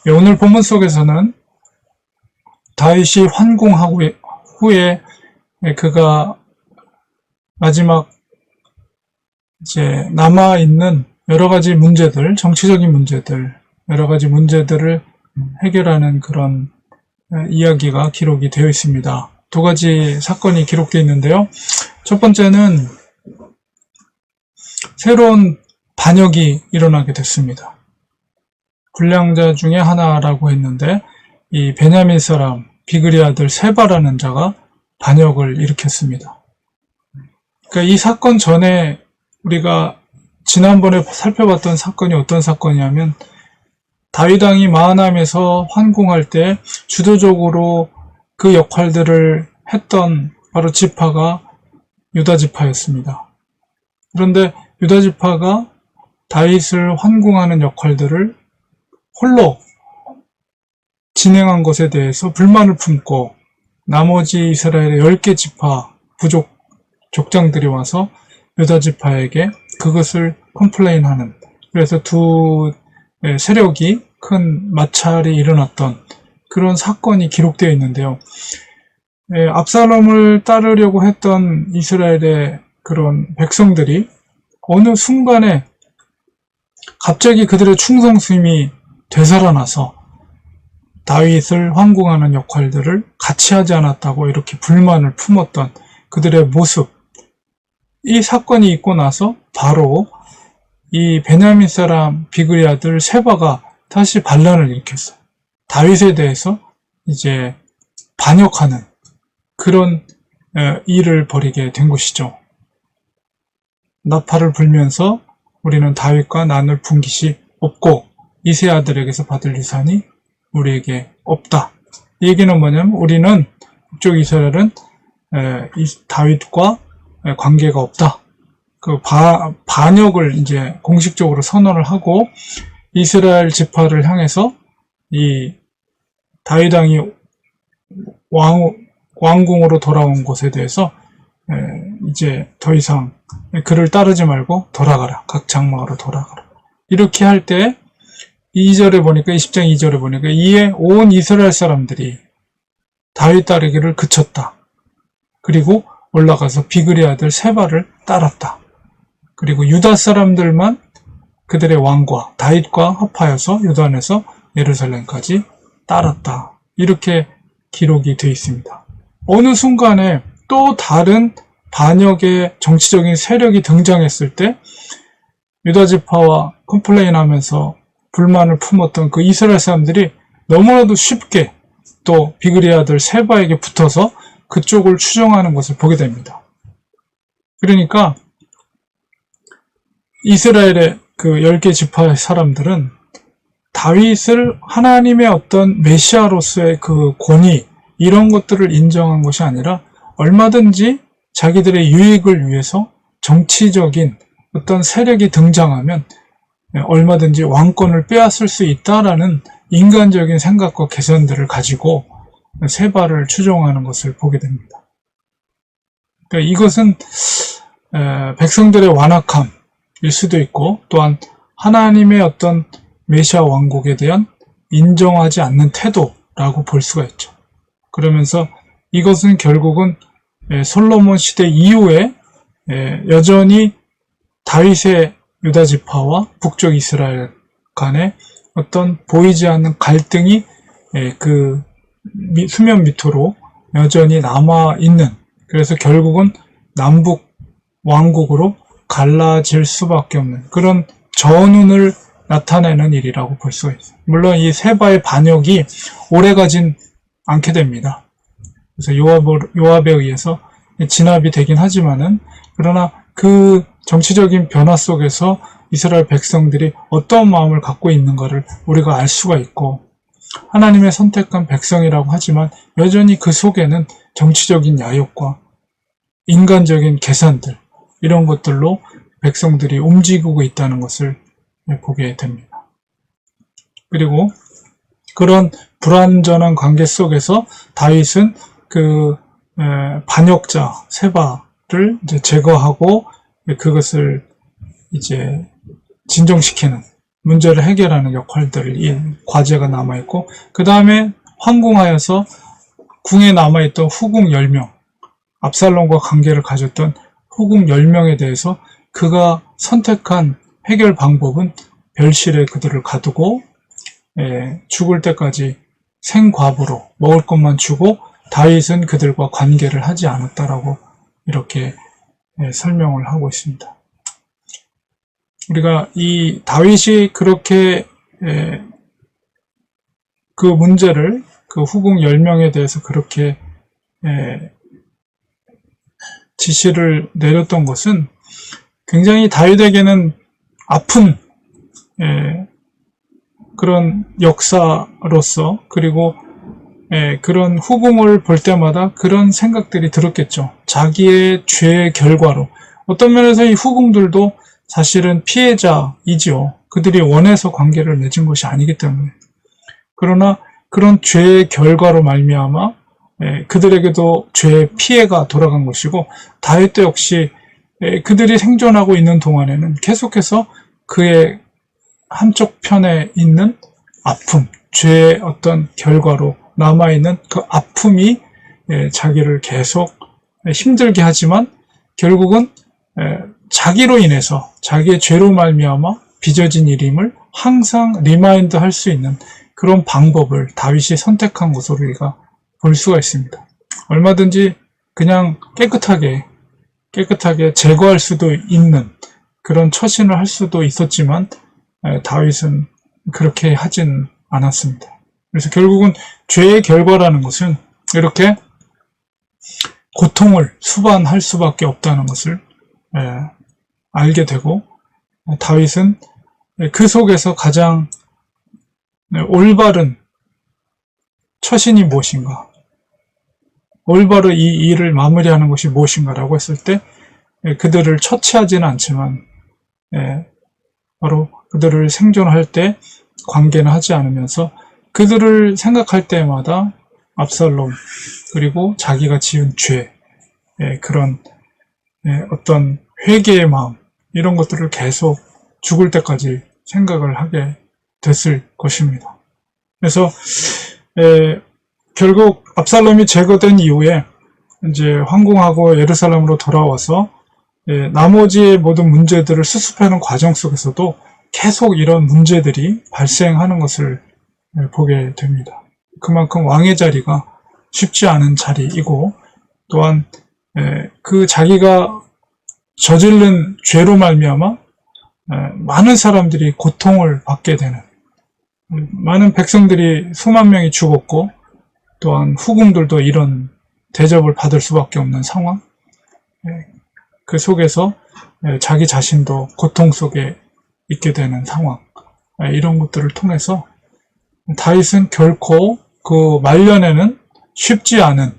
오늘 본문 속에서는 다윗이 환궁하고 후에 그가 마지막 이제 남아있는 여러 가지 문제들, 정치적인 문제들, 여러 가지 문제들을 해결하는 그런 이야기가 기록이 되어 있습니다. 두 가지 사건이 기록되어 있는데요. 첫 번째는 새로운 반역이 일어나게 됐습니다. 불량자 중에 하나라고 했는데 이 베냐민 사람 비그리 아들 세바라는 자가 반역을 일으켰습니다. 그러니까 이 사건 전에 우리가 지난번에 살펴봤던 사건이 어떤 사건이냐면 다윗 왕이 마하나임에서 환궁할 때 주도적으로 그 역할들을 했던 바로 지파가 유다 지파였습니다. 그런데 유다 지파가 다윗을 환궁하는 역할들을 홀로 진행한 것에 대해서 불만을 품고 나머지 이스라엘의 10개 지파 부족 족장들이 와서 유다 지파에게 그것을 컴플레인하는, 그래서 두 세력이 큰 마찰이 일어났던 그런 사건이 기록되어 있는데요. 압살롬을 따르려고 했던 이스라엘의 그런 백성들이 어느 순간에 갑자기 그들의 충성심이 되살아나서 다윗을 환궁하는 역할들을 같이 하지 않았다고 이렇게 불만을 품었던 그들의 모습, 이 사건이 있고 나서 바로 이 베냐민 사람 비그리 아들 세바가 다시 반란을 일으켰어요. 다윗에 대해서 이제 반역하는 그런 일을 벌이게 된 것이죠. 나팔을 불면서 우리는 다윗과 나눌 분깃이 없고 이세 아들에게서 받을 유산이 우리에게 없다. 이 얘기는 뭐냐면 우리는 북쪽 이스라엘은 다윗과 관계가 없다. 그 반역을 이제 공식적으로 선언을 하고 이스라엘 지파를 향해서 이 다윗 왕이 왕궁으로 돌아온 것에 대해서 이제 더 이상 그를 따르지 말고 돌아가라. 각 장막으로 돌아가라. 이렇게 할 때 2절에 보니까 20장 2절에 보니까 이에 온 이스라엘 사람들이 다윗 따르기를 그쳤다. 그리고 올라가서 비그리 아들 세바를 따랐다. 그리고 유다 사람들만 그들의 왕과 다윗과 합하여서 유단에서 예루살렘까지 따랐다. 이렇게 기록이 되어 있습니다. 어느 순간에 또 다른 반역의 정치적인 세력이 등장했을 때 유다 지파와 컴플레인하면서 불만을 품었던 그 이스라엘 사람들이 너무나도 쉽게 또 비그리 아들 세바에게 붙어서 그쪽을 추종하는 것을 보게 됩니다. 그러니까 이스라엘의 그 10개 지파의 사람들은 다윗을 하나님의 어떤 메시아로서의 그 권위, 이런 것들을 인정한 것이 아니라 얼마든지 자기들의 유익을 위해서 정치적인 어떤 세력이 등장하면 얼마든지 왕권을 빼앗을 수 있다라는 인간적인 생각과 계산들을 가지고 세바를 추종하는 것을 보게 됩니다. 그러니까 이것은 백성들의 완악함일 수도 있고 또한 하나님의 어떤 메시아 왕국에 대한 인정하지 않는 태도라고 볼 수가 있죠. 그러면서 이것은 결국은 솔로몬 시대 이후에 여전히 다윗의 유다 지파와 북쪽 이스라엘 간의 어떤 보이지 않는 갈등이 그 수면 밑으로 여전히 남아있는, 그래서 결국은 남북 왕국으로 갈라질 수밖에 없는 그런 전운을 나타내는 일이라고 볼 수가 있어요. 물론 이 세바의 반역이 오래가진 않게 됩니다. 그래서 요압에 의해서 진압이 되긴 하지만은, 그러나 그 정치적인 변화 속에서 이스라엘 백성들이 어떤 마음을 갖고 있는가를 우리가 알 수가 있고, 하나님의 선택한 백성이라고 하지만 여전히 그 속에는 정치적인 야욕과 인간적인 계산들, 이런 것들로 백성들이 움직이고 있다는 것을 보게 됩니다. 그리고 그런 불완전한 관계 속에서 다윗은 그 반역자 세바를 이제 제거하고 그것을 이제 진정시키는 문제를 해결하는 역할들이 과제가 남아있고, 그 다음에 황궁하여서 궁에 남아있던 후궁 10명, 압살롬과 관계를 가졌던 후궁 10명에 대해서 그가 선택한 해결 방법은 별실에 그들을 가두고 죽을 때까지 생과부로 먹을 것만 주고 다윗은 그들과 관계를 하지 않았다라고 이렇게 설명을 하고 있습니다. 우리가 이 다윗이 그렇게 그 문제를 그 후궁 10명에 대해서 그렇게 지시를 내렸던 것은 굉장히 다윗에게는 아픈 그런 역사로서, 그리고 그런 후궁을 볼 때마다 그런 생각들이 들었겠죠. 자기의 죄의 결과로. 어떤 면에서 이 후궁들도 사실은 피해자이지요. 그들이 원해서 관계를 맺은 것이 아니기 때문에. 그러나 그런 죄의 결과로 말미암아 그들에게도 죄의 피해가 돌아간 것이고, 다윗도 역시 그들이 생존하고 있는 동안에는 계속해서 그의 한쪽 편에 있는 아픔, 죄의 어떤 결과로 남아있는 그 아픔이 자기를 계속 힘들게 하지만 결국은 자기로 인해서, 자기의 죄로 말미암아 빚어진 일임을 항상 리마인드 할 수 있는 그런 방법을 다윗이 선택한 것으로 우리가 볼 수가 있습니다. 얼마든지 그냥 깨끗하게 제거할 수도 있는 그런 처신을 할 수도 있었지만 다윗은 그렇게 하진 않았습니다. 그래서 결국은 죄의 결과라는 것은 이렇게 고통을 수반할 수밖에 없다는 것을 알게 되고, 다윗은 그 속에서 가장 올바른 처신이 무엇인가, 올바로 이 일을 마무리하는 것이 무엇인가라고 했을 때 그들을 처치하지는 않지만 바로 그들을 생존할 때 관계는 하지 않으면서 그들을 생각할 때마다 압살롬, 그리고 자기가 지은 죄, 그런 어떤 회개의 마음, 이런 것들을 계속 죽을 때까지 생각을 하게 됐을 것입니다. 그래서 결국 압살롬이 제거된 이후에 이제 황궁하고 예루살렘으로 돌아와서 나머지의 모든 문제들을 수습하는 과정 속에서도 계속 이런 문제들이 발생하는 것을 보게 됩니다. 그만큼 왕의 자리가 쉽지 않은 자리이고, 또한 그 자기가 저지른 죄로 말미암아 많은 사람들이 고통을 받게 되는, 많은 백성들이 수만 명이 죽었고, 또한 후궁들도 이런 대접을 받을 수밖에 없는 상황, 그 속에서 자기 자신도 고통 속에 있게 되는 상황, 이런 것들을 통해서 다윗은 결코 그 말년에는 쉽지 않은,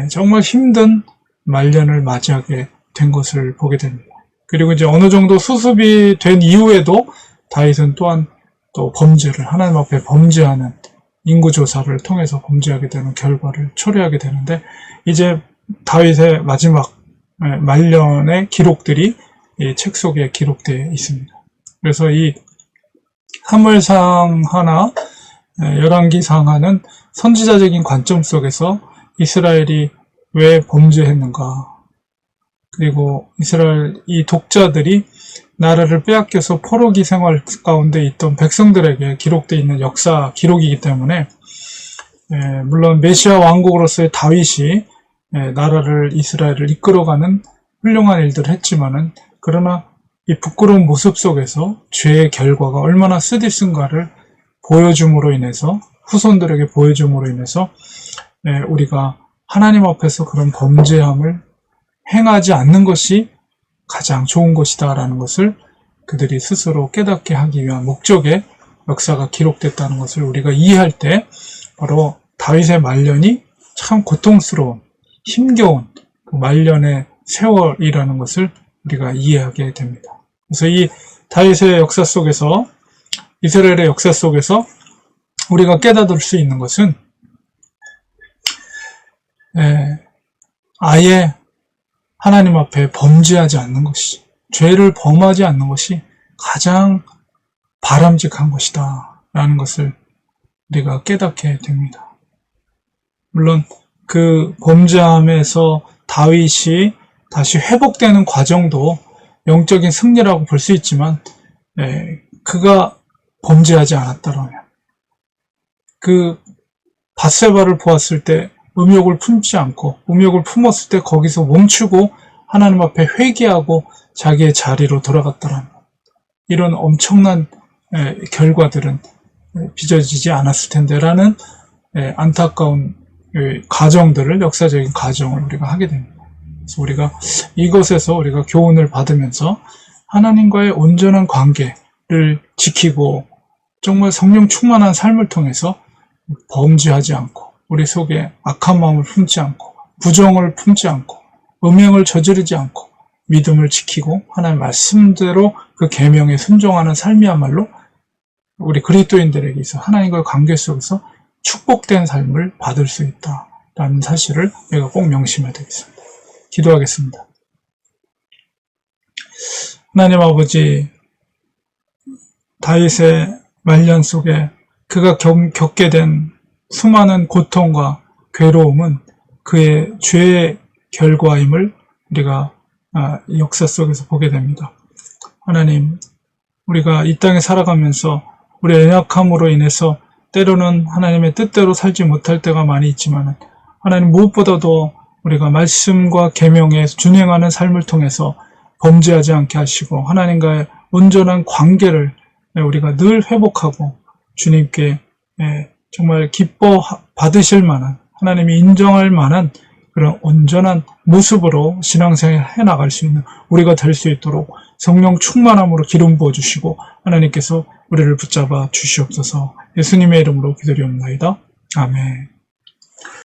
정말 힘든 말년을 맞이하게 된 것을 보게 됩니다. 그리고 이제 어느 정도 수습이 된 이후에도 다윗은 또한 또 범죄를, 하나님 앞에 범죄하는 인구조사를 통해서 범죄하게 되는 결과를 초래하게 되는데, 이제 다윗의 마지막 말년의 기록들이 이 책 속에 기록되어 있습니다. 그래서 이 사무엘상 하나, 열왕기상 하는 선지자적인 관점 속에서 이스라엘이 왜 범죄했는가, 그리고 이스라엘 이 독자들이 나라를 빼앗겨서 포로기 생활 가운데 있던 백성들에게 기록되어 있는 역사 기록이기 때문에, 물론 메시아 왕국으로서의 다윗이 나라를, 이스라엘을 이끌어가는 훌륭한 일들을 했지만은, 그러나 이 부끄러운 모습 속에서 죄의 결과가 얼마나 쓰디쓴가를 보여줌으로 인해서, 후손들에게 보여줌으로 인해서 우리가 하나님 앞에서 그런 범죄함을 행하지 않는 것이 가장 좋은 것이다 라는 것을 그들이 스스로 깨닫게 하기 위한 목적의 역사가 기록됐다는 것을 우리가 이해할 때, 바로 다윗의 말년이 참 고통스러운, 힘겨운 그 말년의 세월이라는 것을 우리가 이해하게 됩니다. 그래서 이 다윗의 역사 속에서, 이스라엘의 역사 속에서 우리가 깨닫을 수 있는 것은 아예 하나님 앞에 범죄하지 않는 것이, 죄를 범하지 않는 것이 가장 바람직한 것이다 라는 것을 우리가 깨닫게 됩니다. 물론 그 범죄함에서 다윗이 다시 회복되는 과정도 영적인 승리라고 볼 수 있지만 그가 범죄하지 않았다라면 그 밧세바를 보았을 때 음욕을 품지 않고 음욕을 품었을 때 거기서 멈추고 하나님 앞에 회개하고 자기의 자리로 돌아갔다라면 이런 엄청난 결과들은 빚어지지 않았을 텐데라는 안타까운 가정들을 역사적인 가정을 우리가 하게 됩니다. 그래서 우리가 이것에서 우리가 교훈을 받으면서 하나님과의 온전한 관계를 지키고 정말 성령 충만한 삶을 통해서 범죄하지 않고 우리 속에 악한 마음을 품지 않고 부정을 품지 않고 음행을 저지르지 않고 믿음을 지키고 하나님 말씀대로 그 계명에 순종하는 삶이야말로 우리 그리스도인들에게 있어 하나님과의 관계 속에서 축복된 삶을 받을 수 있다라는 사실을 우리가 꼭 명심해야 되겠습니다. 기도하겠습니다. 하나님 아버지, 다윗의 말년 속에 그가 겪게 된 수많은 고통과 괴로움은 그의 죄의 결과임을 우리가 역사 속에서 보게 됩니다. 하나님, 우리가 이 땅에 살아가면서 우리의 연약함으로 인해서 때로는 하나님의 뜻대로 살지 못할 때가 많이 있지만 하나님 무엇보다도 우리가 말씀과 계명에 준행하는 삶을 통해서 범죄하지 않게 하시고 하나님과의 온전한 관계를 우리가 늘 회복하고 주님께 정말 기뻐 받으실 만한 하나님이 인정할 만한 그런 온전한 모습으로 신앙생활 해나갈 수 있는 우리가 될 수 있도록 성령 충만함으로 기름 부어주시고 하나님께서 우리를 붙잡아 주시옵소서. 예수님의 이름으로 기도리옵나이다. 아멘.